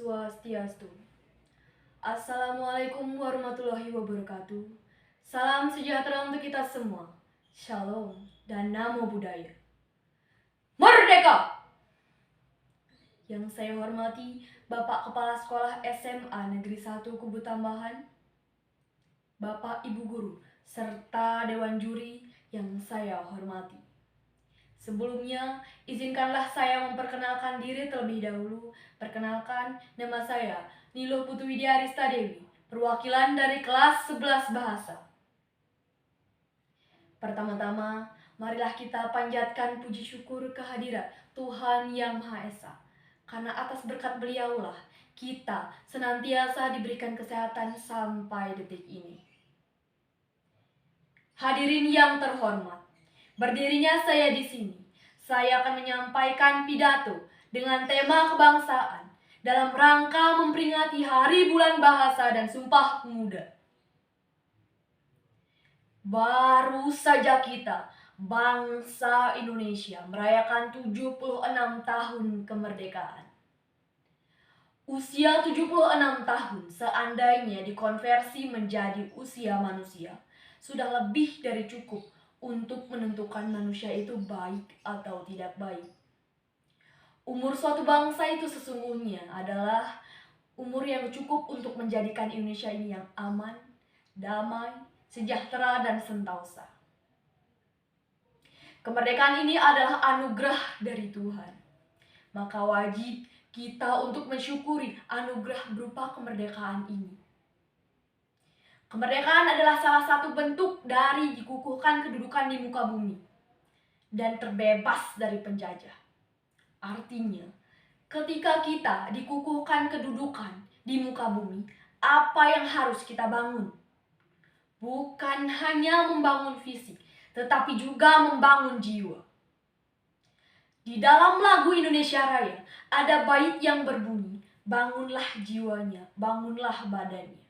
Swastiastu. Assalamualaikum warahmatullahi wabarakatuh. Salam sejahtera untuk kita semua. Shalom dan Namo Buddhaya. Merdeka! Yang saya hormati Bapak Kepala Sekolah SMA Negeri 1 Kubu Tambahan, Bapak Ibu Guru, serta Dewan Juri yang saya hormati. Sebelumnya, izinkanlah saya memperkenalkan diri terlebih dahulu. Perkenalkan, nama saya Niluh Putu Widya Arista Dewi, perwakilan dari kelas 11 Bahasa. Pertama-tama, marilah kita panjatkan puji syukur kehadirat Tuhan Yang Maha Esa. Karena atas berkat Beliaulah kita senantiasa diberikan kesehatan sampai detik ini. Hadirin yang terhormat, berdirinya saya di sini, saya akan menyampaikan pidato dengan tema kebangsaan dalam rangka memperingati Hari Bulan Bahasa dan Sumpah Pemuda. Baru saja kita, bangsa Indonesia, merayakan 76 tahun kemerdekaan. Usia 76 tahun seandainya dikonversi menjadi usia manusia, sudah lebih dari cukup untuk menentukan manusia itu baik atau tidak baik. Umur suatu bangsa itu sesungguhnya adalah umur yang cukup untuk menjadikan Indonesia ini yang aman, damai, sejahtera, dan sentosa. Kemerdekaan ini adalah anugerah dari Tuhan. Maka wajib kita untuk mensyukuri anugerah berupa kemerdekaan ini. Kemerdekaan adalah salah satu bentuk dari dikukuhkan kedudukan di muka bumi dan terbebas dari penjajah. Artinya, ketika kita dikukuhkan kedudukan di muka bumi, apa yang harus kita bangun? Bukan hanya membangun fisik, tetapi juga membangun jiwa. Di dalam lagu Indonesia Raya, ada bait yang berbunyi, bangunlah jiwanya, bangunlah badannya.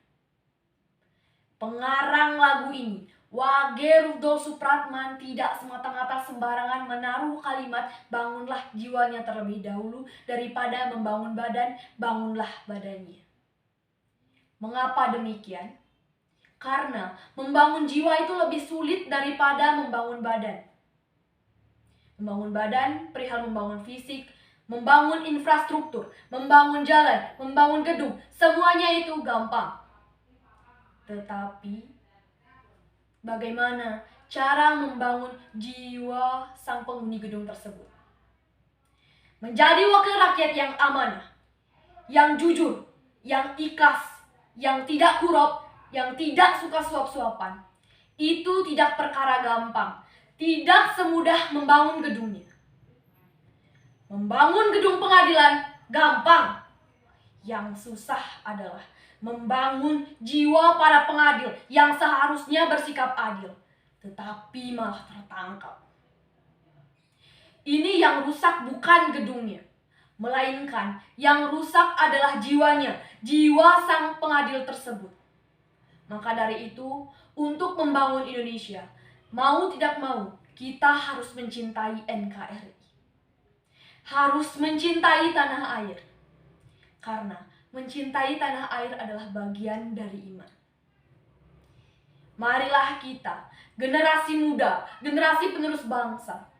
Pengarang lagu ini, Wage Rudolf Supratman, tidak semata-mata sembarangan menaruh kalimat bangunlah jiwanya terlebih dahulu daripada membangun badan, bangunlah badannya. Mengapa demikian? Karena membangun jiwa itu lebih sulit daripada membangun badan. Membangun badan perihal membangun fisik, membangun infrastruktur, membangun jalan, membangun gedung, semuanya itu gampang. Tetapi bagaimana cara membangun jiwa sang penghuni gedung tersebut? Menjadi wakil rakyat yang amanah, yang jujur, yang ikhlas, yang tidak kurup, yang tidak suka suap-suapan. Itu tidak perkara gampang, tidak semudah membangun gedungnya. Membangun gedung pengadilan gampang. Yang susah adalah membangun jiwa para pengadil yang seharusnya bersikap adil, tetapi malah tertangkap. Ini yang rusak bukan gedungnya, melainkan yang rusak adalah jiwanya, jiwa sang pengadil tersebut. Maka dari itu, untuk membangun Indonesia, mau tidak mau, kita harus mencintai NKRI. Harus mencintai tanah air. Karena mencintai tanah air adalah bagian dari iman. Marilah kita, generasi muda, generasi penerus bangsa,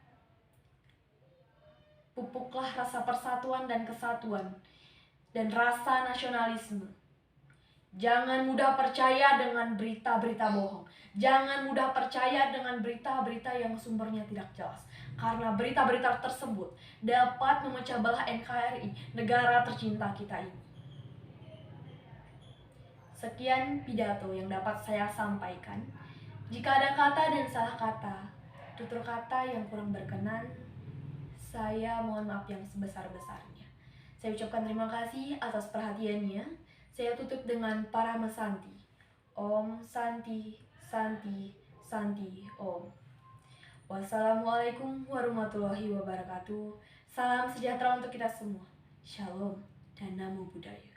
pupuklah rasa persatuan dan kesatuan dan rasa nasionalisme. Jangan mudah percaya dengan berita-berita bohong. Jangan mudah percaya dengan berita-berita yang sumbernya tidak jelas. Karena berita-berita tersebut dapat memecah belah NKRI, negara tercinta kita ini. Sekian pidato yang dapat saya sampaikan. Jika ada kata dan salah kata, tutur kata yang kurang berkenan, saya mohon maaf yang sebesar-besarnya. Saya ucapkan terima kasih atas perhatiannya. Saya tutup dengan Parama Santi. Om Santi, Santi, Santi, Om. Wassalamualaikum warahmatullahi wabarakatuh. Salam sejahtera untuk kita semua. Shalom dan Namo Buddhaya.